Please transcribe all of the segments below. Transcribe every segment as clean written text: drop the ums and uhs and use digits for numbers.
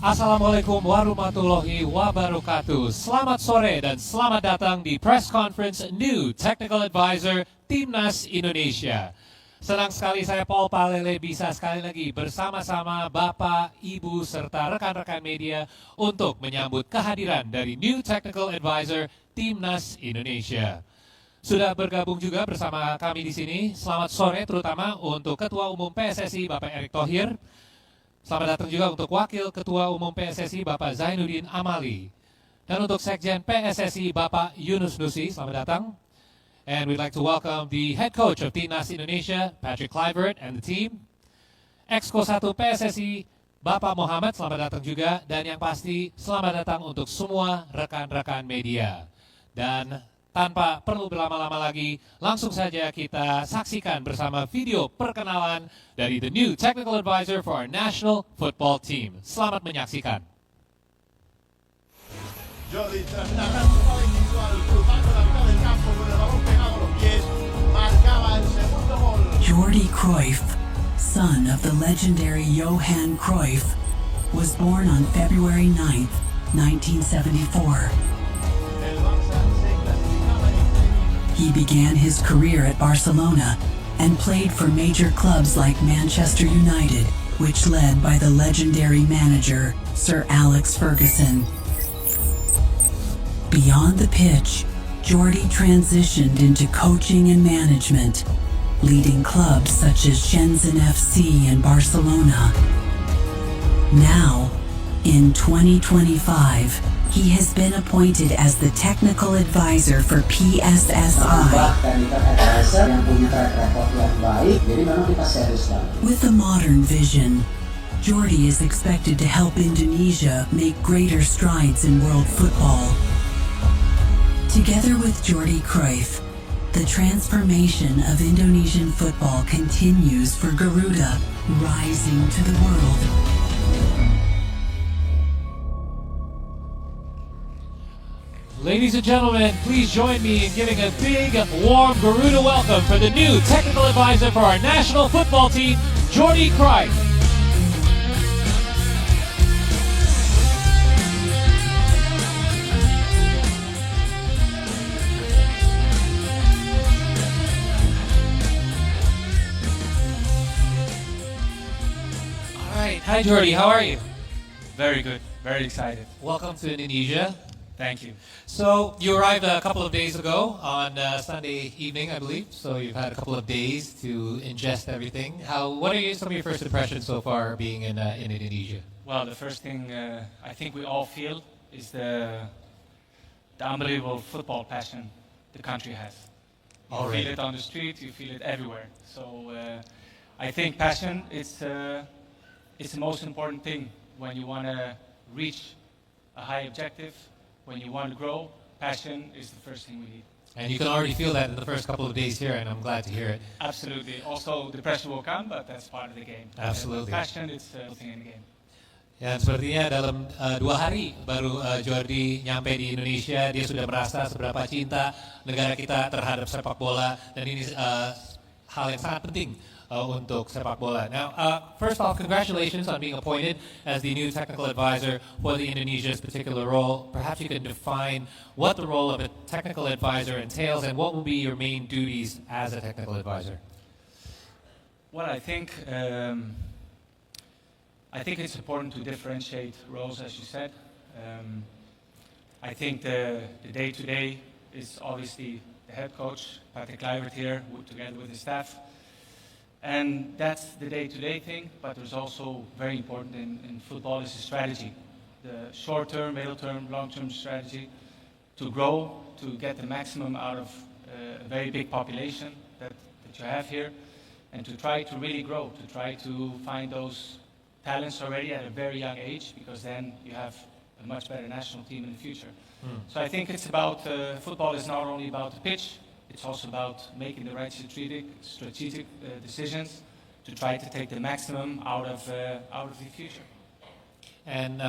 Assalamualaikum warahmatullahi wabarakatuh. Selamat sore dan selamat datang di press conference New Technical Advisor Timnas Indonesia. Senang sekali saya Paul Palele bisa sekali lagi bersama-sama Bapak, Ibu, serta rekan-rekan media untuk menyambut kehadiran dari New Technical Advisor Timnas Indonesia. Sudah bergabung juga bersama kami di sini. Selamat sore terutama untuk Ketua Umum PSSI Bapak Erick Thohir. Selamat datang juga untuk Wakil Ketua Umum PSSI Bapak Zainuddin Amali. Dan untuk Sekjen PSSI Bapak Yunus Nusi, selamat datang. And we'd like to welcome the head coach of Timnas Indonesia, Patrick Kluivert, and the team. Exco 1 PSSI Bapak Muhammad, selamat datang juga. Dan yang pasti, selamat datang untuk semua rekan-rekan media. Dan tanpa perlu berlama-lama lagi, langsung saja kita saksikan bersama video perkenalan dari the new technical advisor for our national football team. Selamat menyaksikan. Jordi terminaba su modo individual cruzando la mitad del campo con el balón pegado a los pies, marcaba el segundo gol. Jordi Cruyff, son of the legendary Johan Cruyff, was born on February 9th, 1974. He began his career at Barcelona and played for major clubs like Manchester United, which led by the legendary manager Sir Alex Ferguson. Beyond the pitch, Jordi transitioned into coaching and management, leading clubs such as Shenzhen FC and Barcelona. Now, in 2025, he has been appointed as the technical advisor for PSSI. With a modern vision, Jordi is expected to help Indonesia make greater strides in world football. Together with Jordi Cruyff, the transformation of Indonesian football continues for Garuda, rising to the world. Ladies and gentlemen, please join me in giving a big, warm Garuda welcome for the new technical advisor for our national football team, Jordi Cruyff. All right, hi Jordi, how are you? Very good, very excited. Welcome to Indonesia. Thank you. So you arrived a couple of days ago on Sunday evening, I believe. So you've had a couple of days to ingest everything. What are some of your first impressions so far being in Indonesia? Well, the first thing I think we all feel is the unbelievable football passion the country has. You Already. feel it on the street, you feel it everywhere. So I think passion is the most important thing when you want to reach a high objective. When you want to grow, passion is the first thing we need. And you can already feel that in the first couple of days here, and I'm glad to hear it. Absolutely. Also, the pressure will come, but that's part of the game. Absolutely. Passion is the thing in the game. Ya, sepertinya dalam 2 hari baru Jordi nyampe di Indonesia, dia sudah merasa seberapa cinta negara kita terhadap sepak bola, dan ini hal yang sangat penting untuk sepak bola. Now, first off, congratulations on being appointed as the new technical advisor for the Indonesia's particular role. Perhaps you can define what the role of a technical advisor entails and what will be your main duties as a technical advisor. Well, I think it's important to differentiate roles, as you said. I think the day-to-day is obviously the head coach, Patrick Kluivert here, together with his staff. And that's the day-to-day thing, but there's also very important in football is the strategy. The short-term, middle-term, long-term strategy to grow, to get the maximum out of a very big population that you have here, and to try to really grow, to try to find those talents already at a very young age, because then you have a much better national team in the future. So I think it's about, football is not only about the pitch, it's also about making the right strategic decisions to try to take the maximum out of the future. and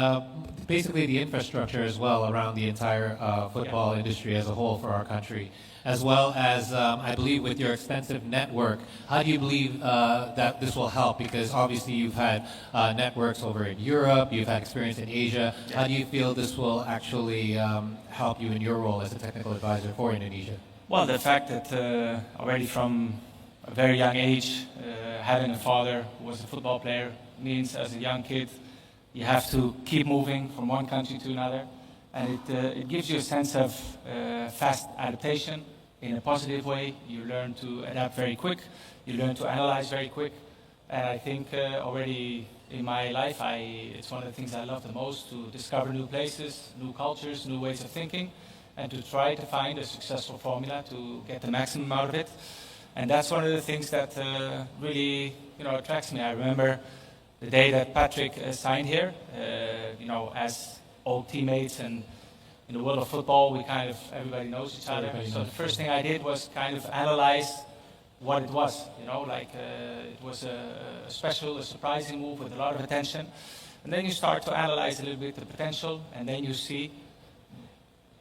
basically the infrastructure as well around the entire football industry as a whole for our country, as well as I believe with your extensive network. How do you believe that this will help? Because obviously you've had networks over in Europe, you've had experience in Asia. How do you feel this will actually help you in your role as a technical advisor for Indonesia? Well, the fact that already from a very young age, having a father who was a football player means as a young kid, you have to keep moving from one country to another. And it gives you a sense of fast adaptation in a positive way. You learn to adapt very quick. You learn to analyze very quick. And I think already in my life, it's one of the things I love the most, to discover new places, new cultures, new ways of thinking, and to try to find a successful formula to get the maximum out of it. And that's one of the things that really, attracts me. I remember the day that Patrick signed here, as old teammates, and in the world of football, everybody knows each other. So the first thing I did was kind of analyze what it was, it was a special, a surprising move with a lot of attention. And then you start to analyze a little bit the potential, and then you see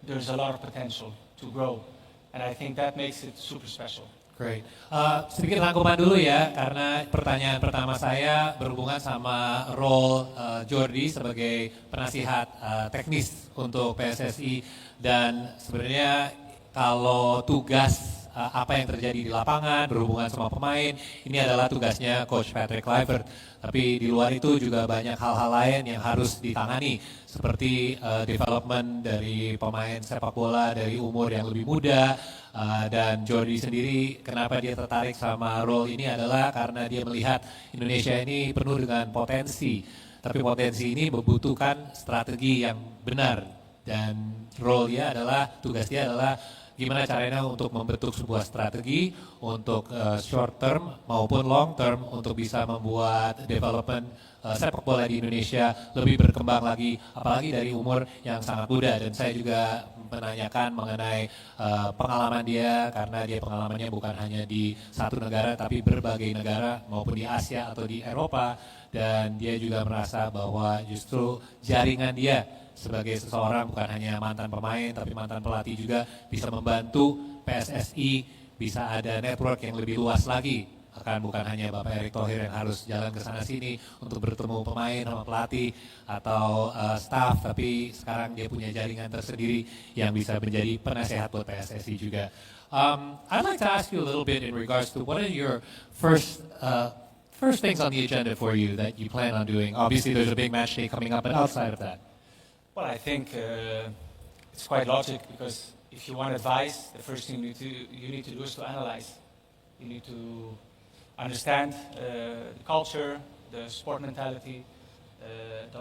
there's a lot of potential to grow. And I think that makes it super special. Great. Sedikit rangkuman dulu ya, karena pertanyaan pertama saya berhubungan sama role Jordi sebagai penasihat teknis untuk PSSI, dan sebenarnya kalau tugas apa yang terjadi di lapangan berhubungan sama pemain, ini adalah tugasnya Coach Patrick Kluivert. Tapi di luar itu juga banyak hal-hal lain yang harus ditangani, seperti development dari pemain sepak bola dari umur yang lebih muda. Dan Jordi sendiri, kenapa dia tertarik sama role ini adalah karena dia melihat Indonesia ini penuh dengan potensi. Tapi potensi ini membutuhkan strategi yang benar. Dan role dia adalah, tugas dia adalah gimana caranya untuk membentuk sebuah strategi untuk short term maupun long term untuk bisa membuat development sepak bola di Indonesia lebih berkembang lagi, apalagi dari umur yang sangat muda. Dan saya juga menanyakan mengenai pengalaman dia, karena dia pengalamannya bukan hanya di satu negara tapi berbagai negara maupun di Asia atau di Eropa, dan dia juga merasa bahwa justru jaringan dia sebagai seseorang bukan hanya mantan pemain tapi mantan pelatih juga bisa membantu PSSI bisa ada network yang lebih luas lagi. Bukan hanya Bapak Erick Thohir yang harus jalan ke sana sini untuk bertemu pemain sama pelatih atau staff, tapi sekarang dia punya jaringan tersendiri yang bisa menjadi penasehat buat PSSI juga. I'd like to ask you a little bit in regards to what are your first things on the agenda for you that you plan on doing. Obviously there's a big match day coming up, but outside of that. Well, I think it's quite logic, because if you want advice, the first thing you need to do is to analyze. You need to understand the culture, the sport mentality,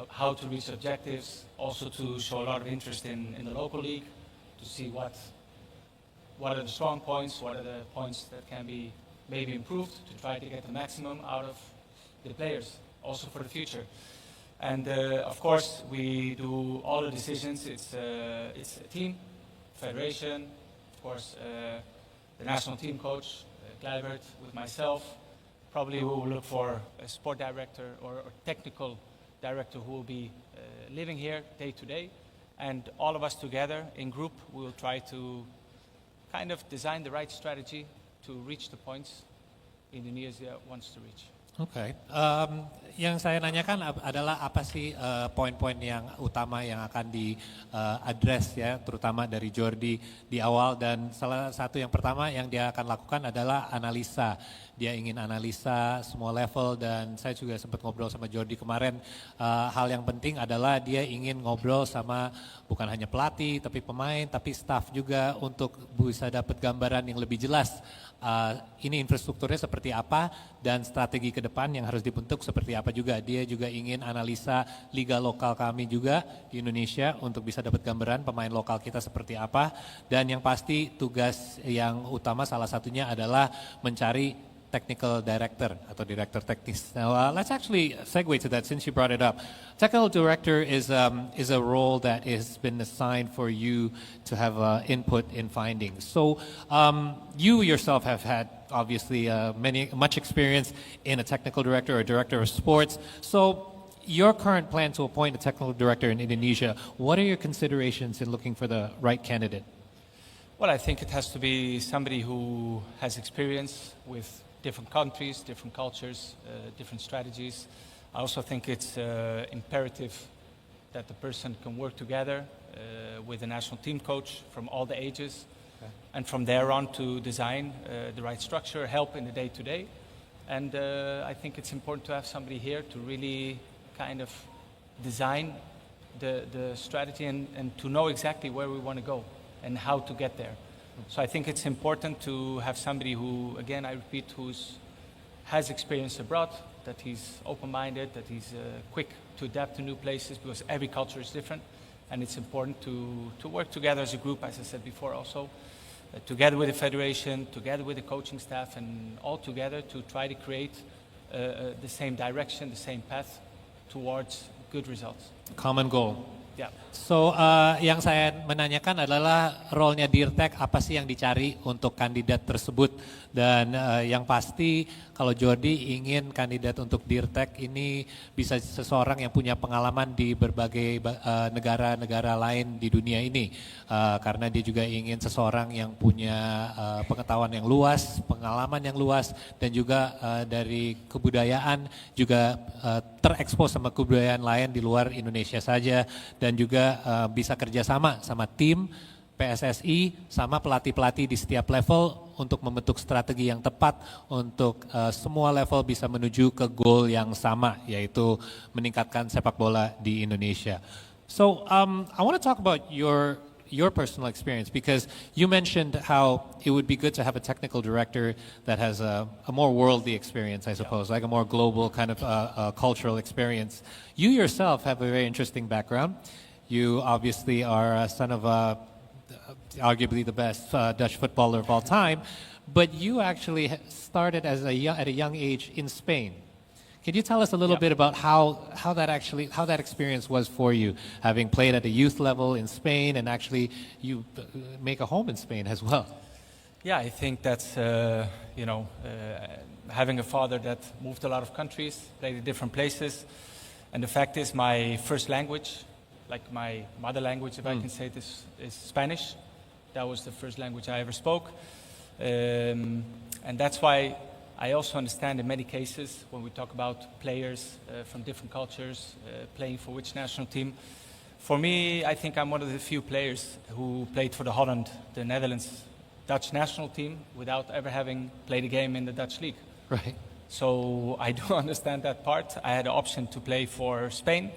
how to reach objectives, also to show a lot of interest in the local league, to see what are the strong points, what are the points that can be maybe improved, to try to get the maximum out of the players, also for the future. And of course, we do all the decisions. It's a team, federation, of course, the national team coach, Kluivert, with myself. Probably we will look for a sport director or technical director who will be living here day to day. And all of us together in group, we will try to kind of design the right strategy to reach the points Indonesia wants to reach. Oke, yang saya nanyakan adalah apa sih poin-poin yang utama yang akan di-address ya, terutama dari Jordi di awal, dan salah satu yang pertama yang dia akan lakukan adalah analisa. Dia ingin analisa semua level, dan saya juga sempat ngobrol sama Jordi kemarin, hal yang penting adalah dia ingin ngobrol sama bukan hanya pelatih, tapi pemain, tapi staff juga untuk bisa dapat gambaran yang lebih jelas. Ini infrastrukturnya seperti apa dan strategi ke depan yang harus dibentuk seperti apa juga. Dia juga ingin analisa liga lokal kami juga di Indonesia untuk bisa dapat gambaran pemain lokal kita seperti apa. Dan yang pasti tugas yang utama salah satunya adalah mencari technical director atau director teknis. Now let's actually segue to that since you brought it up. Technical director is a role that has been assigned for you to have input in findings. So you yourself have had obviously much experience in a technical director or director of sports. So your current plan to appoint a technical director in Indonesia, what are your considerations in looking for the right candidate? Well, I think it has to be somebody who has experience with different countries, different cultures, different strategies. I also think it's imperative that the person can work together with a national team coach from all the ages, and from there on to design the right structure, help in the day-to-day. And I think it's important to have somebody here to really kind of design the strategy and to know exactly where we want to go and how to get there. So I think it's important to have somebody who, again, I repeat, has experience abroad, that he's open-minded, that he's quick to adapt to new places, because every culture is different. And it's important to work together as a group, as I said before also, together with the federation, together with the coaching staff, and all together to try to create the same direction, the same path towards good results. Common goal. Yeah. So, yang saya menanyakan adalah role-nya Dirtek, apa sih yang dicari untuk kandidat tersebut. Dan yang pasti kalau Jordi ingin kandidat untuk Dirtek ini bisa seseorang yang punya pengalaman di berbagai negara-negara lain di dunia ini. Karena dia juga ingin seseorang yang punya pengetahuan yang luas, pengalaman yang luas, dan juga dari kebudayaan juga terekspos sama kebudayaan lain di luar Indonesia saja. Dan juga bisa kerjasama sama tim PSSI sama pelatih-pelatih di setiap level untuk membentuk strategi yang tepat untuk semua level bisa menuju ke goal yang sama, yaitu meningkatkan sepak bola di Indonesia. So I want to talk about your personal experience, because you mentioned how it would be good to have a technical director that has a more worldly experience, I suppose, like a more global kind of cultural experience. You yourself have a very interesting background. You obviously are a son of arguably the best Dutch footballer of all time, but you actually started at a young age in Spain. Can you tell us a little bit about how that experience was for you, having played at a youth level in Spain, and actually you make a home in Spain as well? Yeah, I think that's having a father that moved a lot of countries, played in different places, and the fact is my first language, like my mother language, if I can say this, is Spanish. That was the first language I ever spoke, and that's why I also understand in many cases when we talk about players from different cultures playing for which national team. For me, I think I'm one of the few players who played for the Holland, the Netherlands, Dutch national team without ever having played a game in the Dutch league. Right. So I do understand that part. I had the option to play for Spain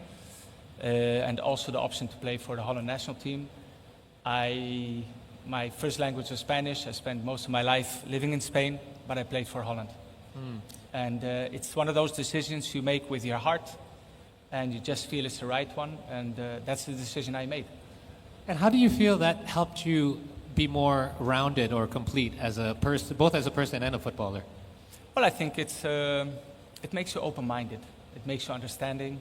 and also the option to play for the Holland national team. My first language was Spanish. I spent most of my life living in Spain, but I played for Holland. And it's one of those decisions you make with your heart, and you just feel it's the right one, and that's the decision I made. And how do you feel that helped you be more rounded or complete as a person, both as a person and a footballer? Well, I think it makes you open-minded. It makes you understanding.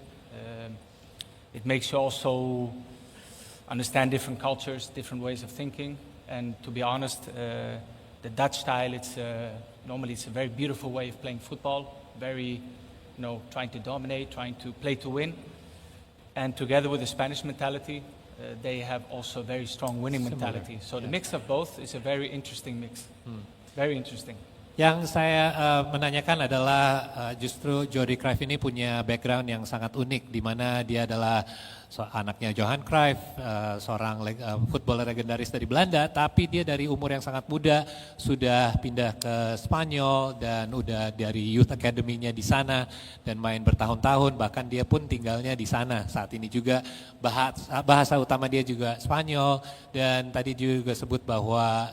It makes you also understand different cultures, different ways of thinking. And to be honest, the Dutch style, normally it's a very beautiful way of playing football, very, trying to dominate, trying to play to win. And together with the Spanish mentality, they have also a very strong winning mentality. So the mix of both is a very interesting mix. Very interesting. Yang saya menanyakan adalah justru Jordi Cruyff ini punya background yang sangat unik, di mana dia adalah anaknya Johan Cruyff, seorang footballer legendaris dari Belanda, tapi dia dari umur yang sangat muda sudah pindah ke Spanyol dan udah dari Youth Academy-nya di sana dan main bertahun-tahun, bahkan dia pun tinggalnya di sana saat ini juga. Bahasa utama dia juga Spanyol, dan tadi juga sebut bahwa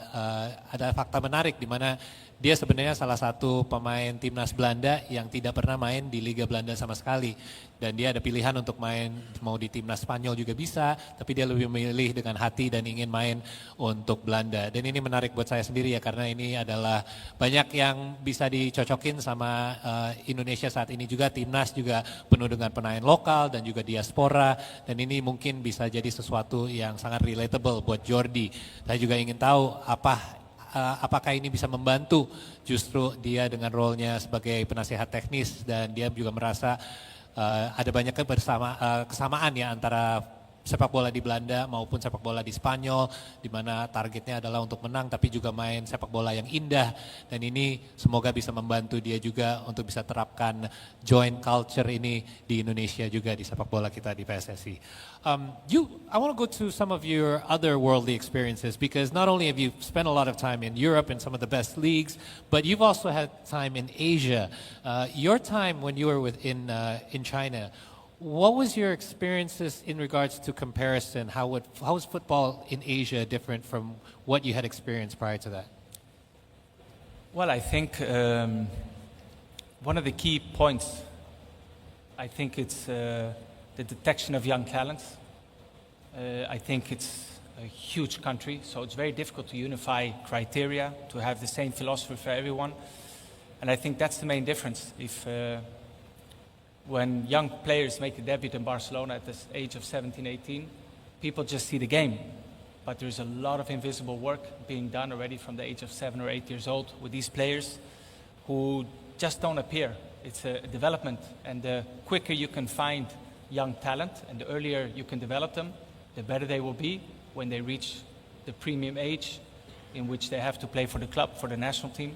ada fakta menarik di mana dia sebenarnya salah satu pemain timnas Belanda yang tidak pernah main di Liga Belanda sama sekali. Dan dia ada pilihan untuk main mau di timnas Spanyol juga bisa, tapi dia lebih memilih dengan hati dan ingin main untuk Belanda. Dan ini menarik buat saya sendiri ya, karena ini adalah banyak yang bisa dicocokin sama Indonesia saat ini juga. Timnas juga penuh dengan pemain lokal dan juga diaspora, dan ini mungkin bisa jadi sesuatu yang sangat relatable buat Jordi. Saya juga ingin tahu apakah ini bisa membantu justru dia dengan role-nya sebagai penasihat teknis, dan dia juga merasa ada banyak kesamaan ya antara sepak bola di Belanda maupun sepak bola di Spanyol, di mana targetnya adalah untuk menang tapi juga main sepak bola yang indah, dan ini semoga bisa membantu dia juga untuk bisa terapkan joint culture ini di Indonesia juga di sepak bola kita di PSSI. I want to go to some of your other worldly experiences, because not only have you spent a lot of time in Europe in some of the best leagues, but you've also had time in Asia. Your time when you were in China, what was your experiences in regards to comparison? How was football in Asia different from what you had experienced prior to that? Well, I think one of the key points, I think it's the detection of young talents. I think it's a huge country, so it's very difficult to unify criteria, to have the same philosophy for everyone. And I think that's the main difference. When young players make a debut in Barcelona at the age of 17, 18, people just see the game. But there's a lot of invisible work being done already from the age of 7 or 8 years old with these players who just don't appear. It's a development, and the quicker you can find young talent and the earlier you can develop them, the better they will be when they reach the premium age in which they have to play for the club, for the national team.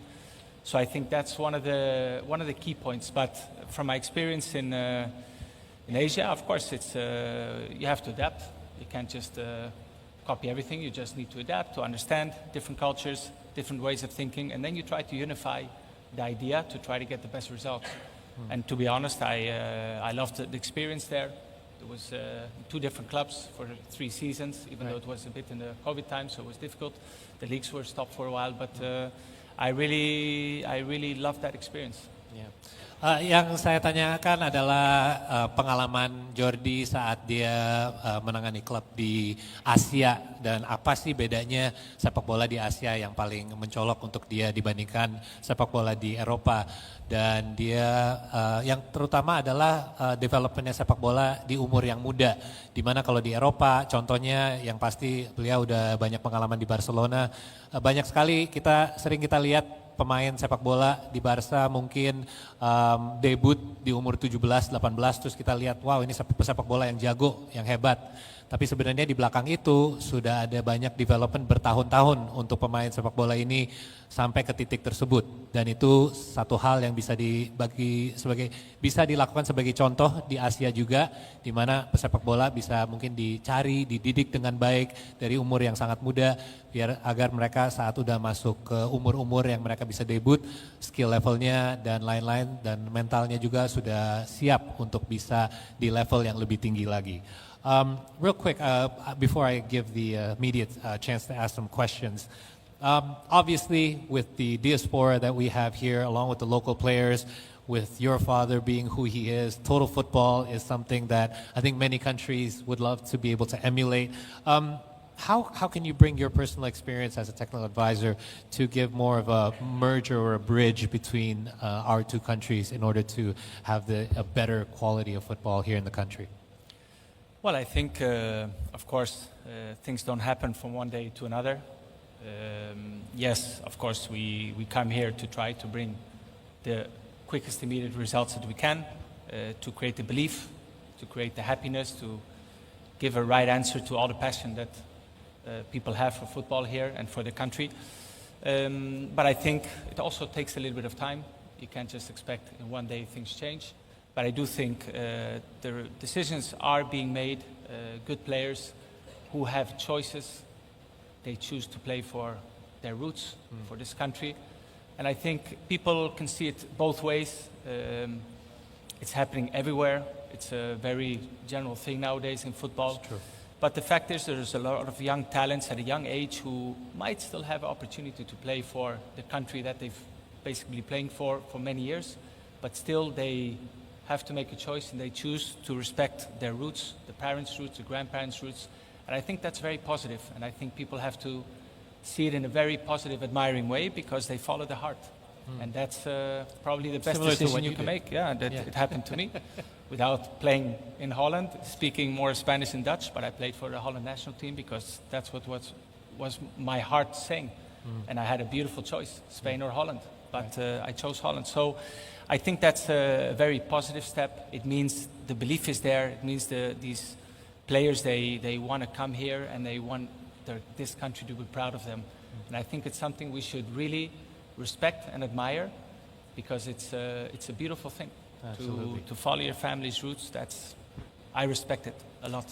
So I think that's one of the key points. But from my experience in Asia, of course, it's you have to adapt. You can't just copy everything. You just need to adapt, to understand different cultures, different ways of thinking, and then you try to unify the idea to try to get the best results. And to be honest, I loved the experience there. There was 2 different clubs for 3 seasons, even though it was a bit in the COVID time, so it was difficult. The leagues were stopped for a while, but I really loved that experience. Yang saya tanyakan adalah pengalaman Jordi saat dia menangani klub di Asia, dan apa sih bedanya sepak bola di Asia yang paling mencolok untuk dia dibandingkan sepak bola di Eropa. Dan dia yang terutama adalah developmentnya sepak bola di umur yang muda, dimana kalau di Eropa contohnya yang pasti beliau udah banyak pengalaman di Barcelona, banyak sekali sering kita lihat pemain sepak bola di Barca mungkin debut di umur 17-18, terus kita lihat wow ini sepak bola yang jago, yang hebat. Tapi sebenarnya di belakang itu sudah ada banyak development bertahun-tahun untuk pemain sepak bola ini sampai ke titik tersebut. Dan itu satu hal yang bisa bisa dilakukan sebagai contoh di Asia juga, di mana pesepak bola bisa mungkin dicari, dididik dengan baik dari umur yang sangat muda, agar mereka saat udah masuk ke umur-umur yang mereka bisa debut, skill levelnya dan lain-lain, dan mentalnya juga sudah siap untuk bisa di level yang lebih tinggi lagi. Real quick, before I give the media chance to ask some questions, obviously with the diaspora that we have here, along with the local players, with your father being who he is, total football is something that I think many countries would love to be able to emulate. How can you bring your personal experience as a technical advisor to give more of a merger or a bridge between our 2 countries in order to have a better quality of football here in the country? Well, I think, of course, things don't happen from one day to another. Yes, of course, we come here to try to bring the quickest immediate results that we can, to create the belief, to create the happiness, to give a right answer to all the passion that people have for football here and for the country. But I think it also takes a little bit of time. You can't just expect in one day things change. But I do think the decisions are being made. Good players who have choices, they choose to play for their roots, for this country. And I think people can see it both ways. It's happening everywhere. It's a very general thing nowadays in football. It's true. But the fact is there's a lot of young talents at a young age who might still have an opportunity to play for the country that they've basically been playing for many years. But still they have to make a choice, and they choose to respect their roots, the parents' roots, the grandparents' roots. And I think that's very positive. And I think people have to see it in a very positive, admiring way, because they follow the heart. And that's probably the best Similar to decision what you you can did. make. Yeah, it happened to me. Without playing in Holland, speaking more Spanish and Dutch, but I played for the Holland national team because that's what was my heart saying. And I had a beautiful choice, Spain or Holland. but I chose Holland. So I think that's a very positive step. It means the belief is there. It means these players, they want to come here and they want this country to be proud of them. And I think it's something we should really respect and admire, because it's a beautiful thing to follow your family's roots. I respect it a lot.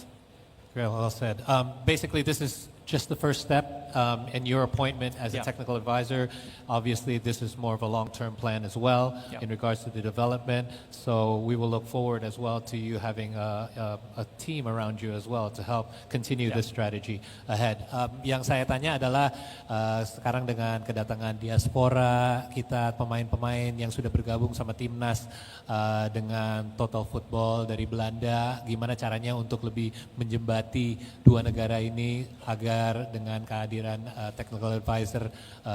Very well said. Basically, this is just the first step in your appointment as a technical advisor. Obviously, this is more of a long-term plan as well in regards to the development. So we will look forward as well to you having a team around you as well to help continue this strategy ahead. Yang saya tanya adalah sekarang dengan kedatangan diaspora kita, pemain-pemain yang sudah bergabung sama timnas dengan Total Football dari Belanda, gimana caranya untuk lebih menjembati dua negara ini agar dengan kehadiran technical advisor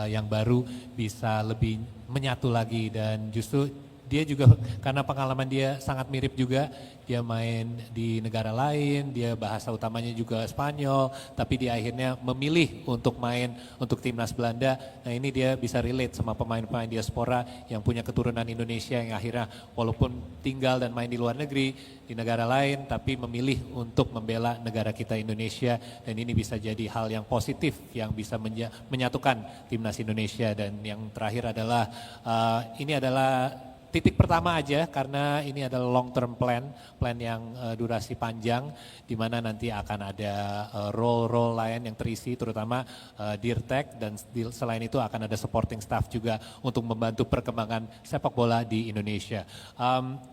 yang baru bisa lebih menyatu lagi. Dan justru dia juga karena pengalaman dia sangat mirip juga, dia main di negara lain, dia bahasa utamanya juga Spanyol, tapi dia akhirnya memilih untuk main untuk timnas Belanda. Nah ini dia bisa relate sama pemain-pemain diaspora yang punya keturunan Indonesia yang akhirnya walaupun tinggal dan main di luar negeri, di negara lain, tapi memilih untuk membela negara kita Indonesia. Dan ini bisa jadi hal yang positif yang bisa menyatukan timnas Indonesia. Dan yang terakhir adalah ini adalah titik pertama aja, karena ini adalah long term plan yang durasi panjang, di mana nanti akan ada role lain yang terisi, terutama Dirtek, dan selain itu akan ada supporting staff juga untuk membantu perkembangan sepak bola di Indonesia.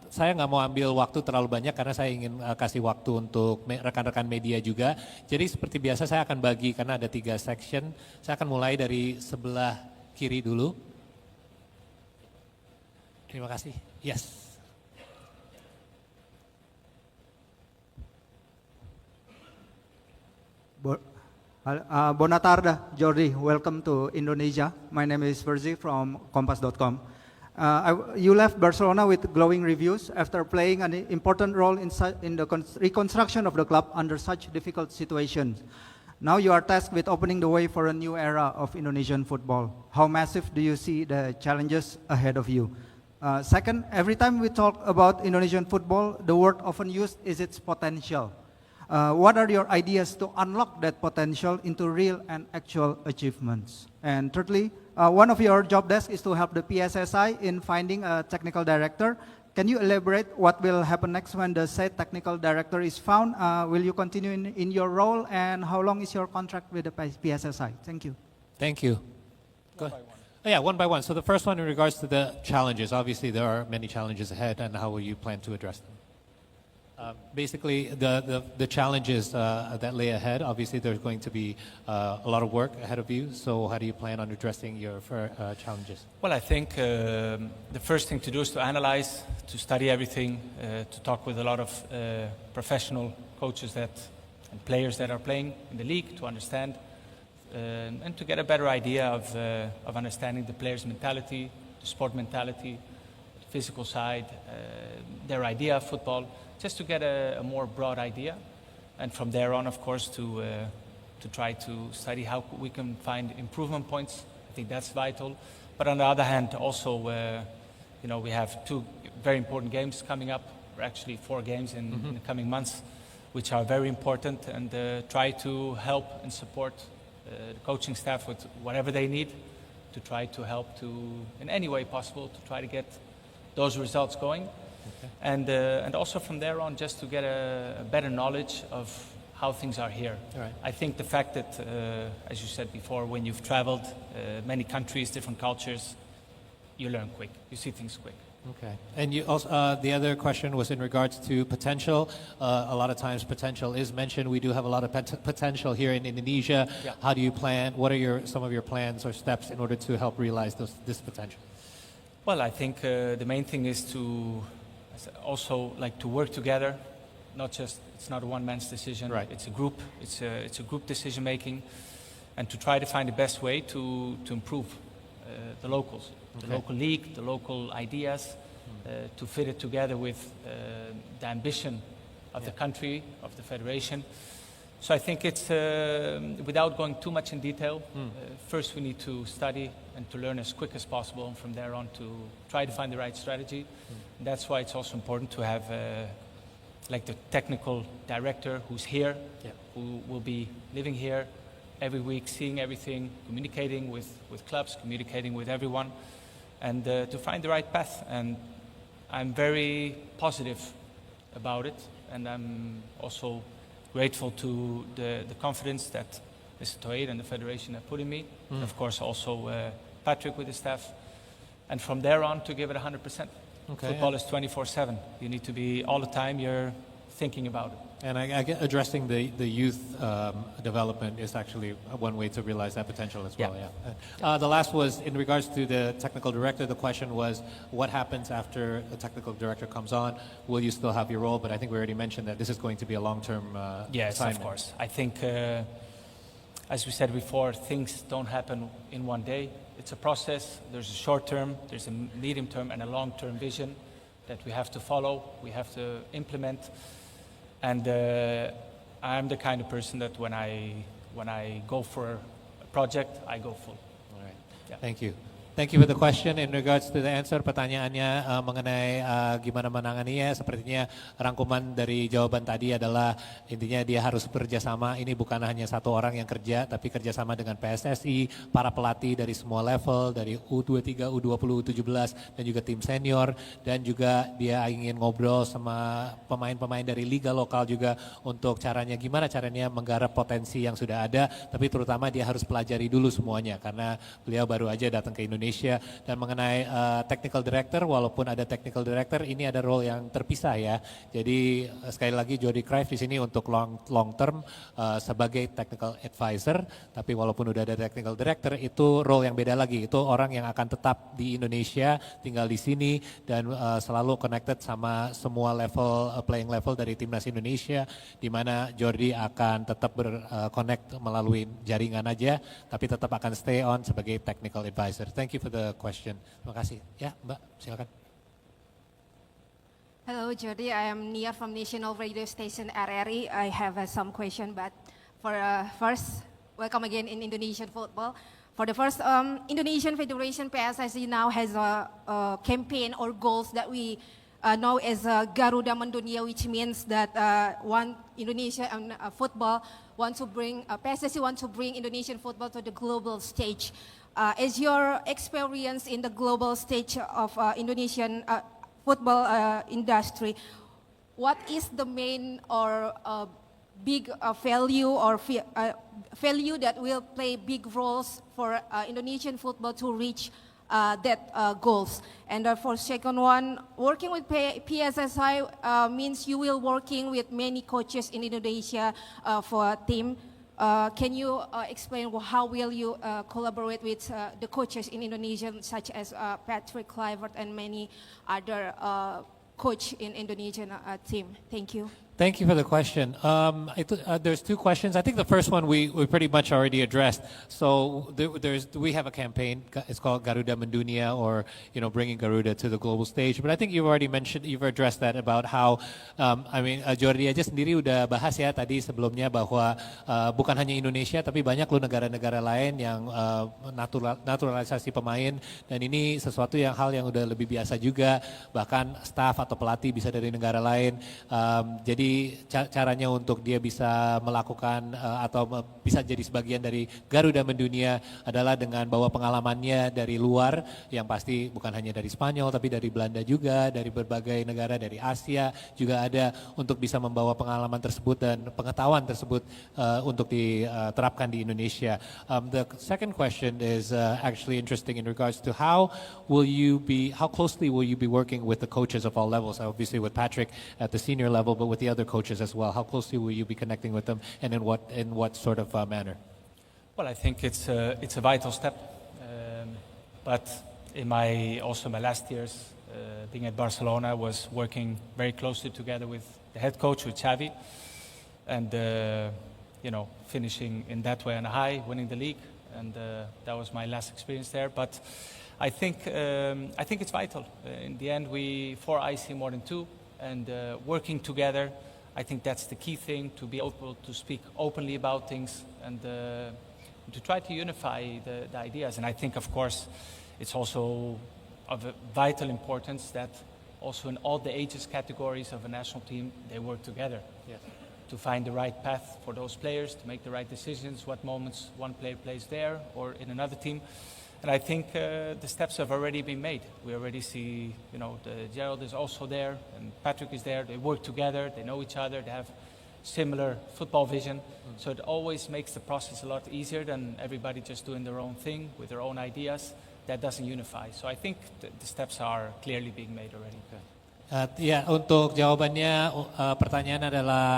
Saya nggak mau ambil waktu terlalu banyak karena saya ingin kasih waktu untuk rekan-rekan media juga. Jadi seperti biasa saya akan bagi, karena ada 3 section. Saya akan mulai dari sebelah kiri dulu. Terima kasih. Yes. Bona tarde, Jordi. Welcome to Indonesia. My name is Verzi from Kompas.com. You left Barcelona with glowing reviews after playing an important role in the reconstruction of the club under such difficult situations. Now you are tasked with opening the way for a new era of Indonesian football. How massive do you see the challenges ahead of you? Second, every time we talk about Indonesian football, the word often used is its potential. What are your ideas to unlock that potential into real and actual achievements? And thirdly, one of your job desks is to help the PSSI in finding a technical director. Can you elaborate what will happen next when the said technical director is found? Will you continue in your role, and how long is your contract with the PSSI? Thank you. Thank you. Go ahead. Yeah, one by one. So the first one in regards to the challenges. Obviously, there are many challenges ahead, and how will you plan to address them? Basically, the challenges that lay ahead, obviously there's going to be a lot of work ahead of you. So how do you plan on addressing your challenges? Well, I think the first thing to do is to analyze, to study everything, to talk with a lot of professional coaches and players that are playing in the league, to understand and to get a better idea of understanding the players' mentality, the sport mentality, the physical side, their idea of football, just to get a more broad idea. And from there on, of course, to try to study how we can find improvement points. I think that's vital. But on the other hand, also, we have 2 very important games coming up, or actually 4 games in the coming months, which are very important, and try to help and support the coaching staff with whatever they need to try to help in any way possible, to try to get those results going. Okay. And also from there on, just to get a better knowledge of how things are here. Right. I think the fact that, as you said before, when you've traveled many countries, different cultures, you learn quick, you see things quick. Okay. And you also, the other question was in regards to potential. A lot of times potential is mentioned. We do have a lot of potential here in Indonesia. Yeah. How do you plan? What are some of your plans or steps in order to help realize this potential? Well, I think the main thing is to also to work together. It's not a one-man's decision. Right. It's a group. It's a group decision making, and to try to find the best way to improve the locals. Okay. The local league, the local ideas, to fit it together with the ambition of the country, of the federation. So I think it's, without going too much in detail, first we need to study and to learn as quick as possible, and from there on to try to find the right strategy. And that's why it's also important to have like the technical director who's here, who will be living here every week, seeing everything, communicating with clubs, communicating with everyone, and to find the right path. And I'm very positive about it, and I'm also grateful to the confidence that Mr. Toeir and the Federation have put in me. Of course, also Patrick with his staff. And from there on, to give it 100%. Okay, Football is 24/7. You need to be, all the time, you're thinking about it. And I get addressing the youth development is actually one way to realize that potential as well. Yeah. The last was in regards to the technical director. The question was, what happens after the technical director comes on? Will you still have your role? But I think we already mentioned that this is going to be a long-term Yes, assignment. of course. I think, as we said before, things don't happen in one day. It's a process. There's a short term, there's a medium term, and a long-term vision that we have to follow, we have to implement. And I'm the kind of person that when I go for a project, I go full. All right. Yeah. Thank you. Thank you for the question. In regards to the answer, pertanyaannya mengenai gimana menanganinya, sepertinya rangkuman dari jawaban tadi adalah intinya dia harus bekerjasama. Ini bukan hanya satu orang yang kerja, tapi kerjasama dengan PSSI, para pelatih dari semua level, dari U23, U20, U17, dan juga tim senior. Dan juga dia ingin ngobrol sama pemain-pemain dari liga lokal juga untuk gimana caranya menggarap potensi yang sudah ada. Tapi terutama dia harus pelajari dulu semuanya karena beliau baru aja datang ke Indonesia. Dan mengenai technical director, walaupun ada technical director, ini ada role yang terpisah ya. Jadi sekali lagi Jordi Cruyff di sini untuk long term sebagai technical advisor. Tapi walaupun udah ada technical director, itu role yang beda lagi. Itu orang yang akan tetap di Indonesia, tinggal di sini dan selalu connected sama semua level playing level dari timnas Indonesia, di mana Jordi akan tetap berconnect melalui jaringan aja, tapi tetap akan stay on sebagai technical advisor. Thank you for the question. Terima kasih. Ya, Mbak, silakan. Hello, Jordi. I am Nia from National Radio Station RRI. I have some question, but for first, welcome again in Indonesian football. For the first, Indonesian Federation PSSI now has a campaign or goals that we know as Garuda Mendunia, which means that one Indonesia football wants to bring PSSI wants to bring Indonesian football to the global stage. As your experience in the global stage of Indonesian football industry, what is the main or big value or value that will play big roles for Indonesian football to reach that goals? And for second one, working with PSSI means you will working with many coaches in Indonesia for a team. Can you explain how will you collaborate with the coaches in Indonesia, such as Patrick Kluivert and many other coach in Indonesian team? Thank you. Thank you for the question. There's two questions. I think the first one we pretty much already addressed. So we have a campaign. It's called Garuda Mendunia, or bringing Garuda to the global stage. But I think you've addressed that about how Jordi aja sendiri udah bahas ya tadi sebelumnya bahwa bukan hanya Indonesia tapi banyak loh negara-negara lain yang naturalisasi pemain, dan ini sesuatu hal yang udah lebih biasa juga. Bahkan staff atau pelatih bisa dari negara lain. Jadi caranya untuk dia bisa melakukan atau bisa jadi sebagian dari Garuda Mendunia adalah dengan bawa pengalamannya dari luar, yang pasti bukan hanya dari Spanyol tapi dari Belanda juga, dari berbagai negara, dari Asia juga ada, untuk bisa membawa pengalaman tersebut dan pengetahuan tersebut untuk diterapkan di Indonesia. The second question is actually interesting in regards to how closely will you be working with the coaches of all levels, obviously with Patrick at the senior level, but with the other coaches as well. How closely will you be connecting with them, and in what sort of manner? Well, I think it's a vital step. But in my last years being at Barcelona, was working very closely together with the head coach, with Xavi, and finishing in that way on a high, winning the league, and that was my last experience there. But I think it's vital. In the end, four eyes see more than two, and working together, I think that's the key thing, to be able to speak openly about things and to try to unify the ideas. And I think, of course, it's also of a vital importance that also in all the ages categories of a national team, they work together to find the right path for those players, to make the right decisions, what moments one player plays there or in another team. And I think the steps have already been made. We already see, Gerald is also there and Patrick is there. They work together, they know each other, they have similar football vision. So it always makes the process a lot easier than everybody just doing their own thing with their own ideas. That doesn't unify. So I think the steps are clearly being made already. Ya, untuk jawabannya pertanyaan adalah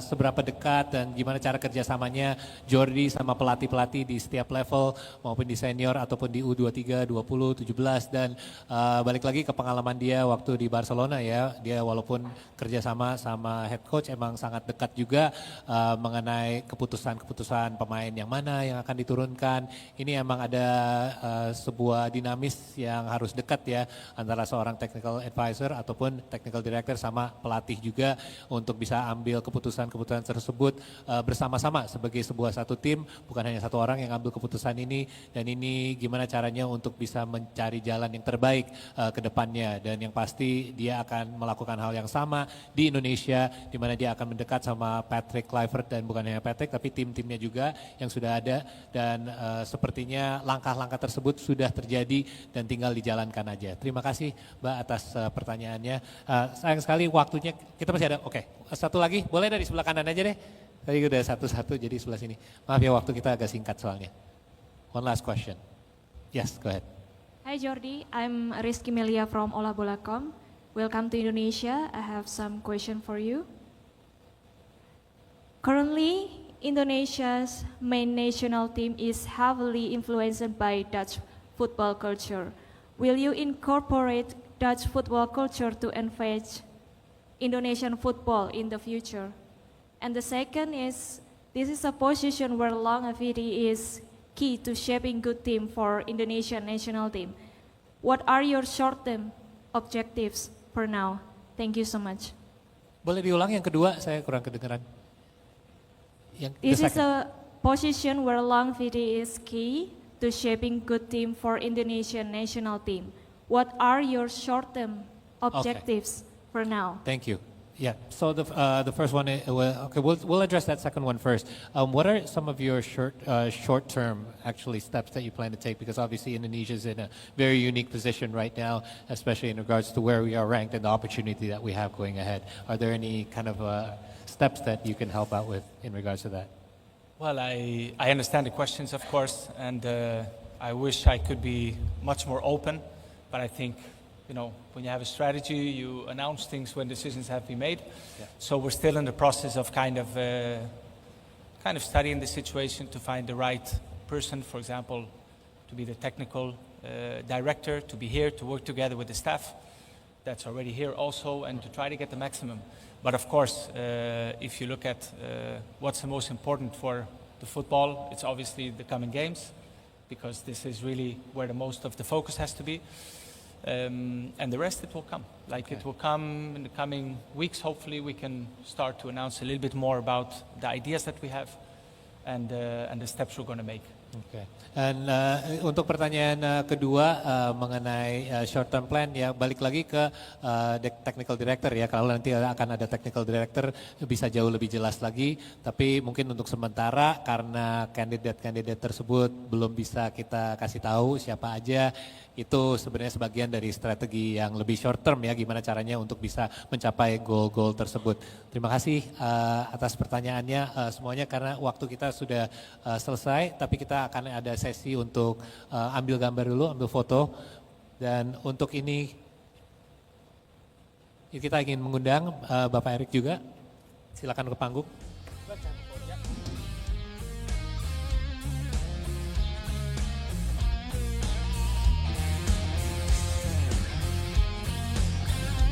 seberapa dekat dan gimana cara kerjasamanya Jordi sama pelatih-pelatih di setiap level maupun di senior ataupun di U23, 20, 17 dan balik lagi ke pengalaman dia waktu di Barcelona ya. Dia walaupun kerjasama sama head coach emang sangat dekat juga mengenai keputusan-keputusan pemain yang mana yang akan diturunkan. Ini emang ada sebuah dinamis yang harus dekat ya antara seorang technical advisor ataupun technical director sama pelatih juga untuk bisa ambil keputusan-keputusan tersebut bersama-sama sebagai sebuah satu tim, bukan hanya satu orang yang ambil keputusan ini dan ini gimana caranya untuk bisa mencari jalan yang terbaik ke depannya dan yang pasti dia akan melakukan hal yang sama di Indonesia di mana dia akan mendekat sama Patrick Kluivert dan bukan hanya Patrick tapi tim-timnya juga yang sudah ada dan sepertinya langkah-langkah tersebut sudah terjadi dan tinggal dijalankan aja. Terima kasih Mbak atas pertanyaannya. Sayang sekali waktunya kita masih ada. Oke, satu lagi boleh dari sebelah kanan aja deh. Tadi udah satu-satu jadi sebelah sini. Maaf ya waktu kita agak singkat soalnya. One last question. Yes, go ahead. Hi Jordi, I'm Rizky Melia from Olabola.com. Welcome to Indonesia. I have some question for you. Currently, Indonesia's main national team is heavily influenced by Dutch football culture. Will you incorporate Dutch football culture to encourage Indonesian football in the future? And the second is, this is a position where longevity is key to shaping good team for Indonesian national team. What are your short-term objectives for now? Thank you so much. Boleh diulang yang kedua, saya kurang kedengeran. This is a position where longevity is key to shaping good team for Indonesian national team. What are your short-term objectives for now? Thank you. Yeah. So the first one, we'll address that second one first. What are some of your short-term actually steps that you plan to take? Because obviously Indonesia is in a very unique position right now, especially in regards to where we are ranked and the opportunity that we have going ahead. Are there any kind of steps that you can help out with in regards to that? Well, I understand the questions, of course, and I wish I could be much more open. But I think, when you have a strategy, you announce things when decisions have been made. Yeah. So we're still in the process of kind of studying the situation to find the right person, for example, to be the technical director, to be here, to work together with the staff that's already here also, and to try to get the maximum. But of course, if you look at what's the most important for the football, it's obviously the coming games, because this is really where the most of the focus has to be. And the rest, it will come. It will come in the coming weeks. Hopefully we can start to announce a little bit more about the ideas that we have and the steps we're going to make. Oke. Dan untuk pertanyaan kedua mengenai short term plan ya balik lagi ke technical director ya. Kalau nanti akan ada technical director bisa jauh lebih jelas lagi. Tapi mungkin untuk sementara karena kandidat-kandidat tersebut belum bisa kita kasih tahu siapa aja. Itu sebenarnya sebagian dari strategi yang lebih short term ya, gimana caranya untuk bisa mencapai goal-goal tersebut. Terima kasih atas pertanyaannya semuanya karena waktu kita sudah selesai, tapi kita akan ada sesi untuk ambil gambar dulu, ambil foto. Dan untuk ini kita ingin mengundang Bapak Erik juga, silakan ke panggung.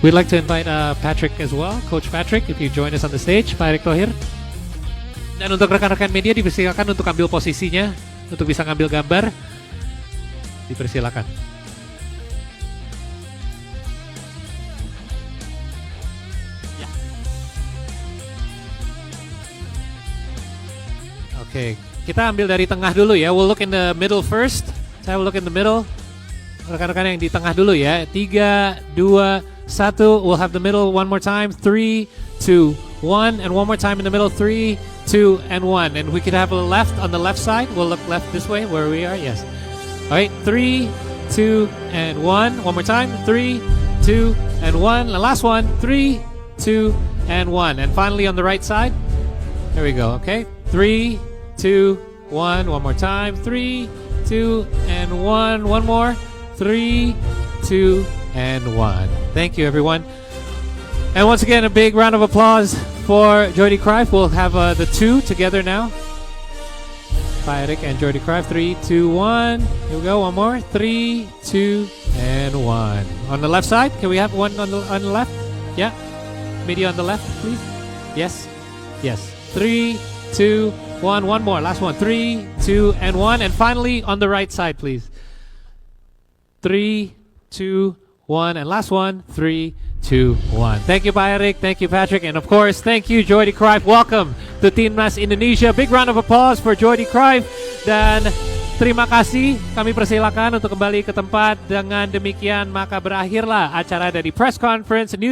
We'd like to invite Patrick as well, Coach Patrick, if you join us on the stage, Pak Erick Thohir. Dan untuk rekan-rekan media dipersilakan untuk ambil posisinya, untuk bisa ngambil gambar, dipersilakan. Oke, Kita ambil dari tengah dulu ya. We'll look in the middle first. Saya will look in the middle. Rekan-rekan yang di tengah dulu ya. 3, 2, 1. We'll have the middle one more time. 3, 2, 1. And one more time in the middle. 3, 2, and 1. And we could have a left on the left side. We'll look left this way where we are. Yes. All right. 3, 2, and 1. One more time. 3, 2, and 1. The last one. 3, 2, and 1. And finally on the right side. There we go. Okay. 3, 2, 1. One more time. 3, 2, and 1. One more. 3, 2, and 1. Thank you, everyone. And once again, a big round of applause for Jordy Cruyff. We'll have the two together now. Pak Erik and Jordy Cruyff. 3, 2, 1. Here we go. One more. 3, 2, and 1. On the left side, can we have one on the left? Yeah. Media on the left, please. Yes. Yes. 3, 2, 1. One more. Last one. 3, 2, and 1. And finally, on the right side, please. 3, 2, 1. And last one. 3, 2, 1. Thank you, Pak Erik. Thank you, Patrick. And of course, thank you, Jordy Cruyff. Welcome to Timnas Indonesia. Big round of applause for Jordy Cruyff. Dan terima kasih. Kami persilakan untuk kembali ke tempat. Dengan demikian, maka berakhirlah acara dari press conference New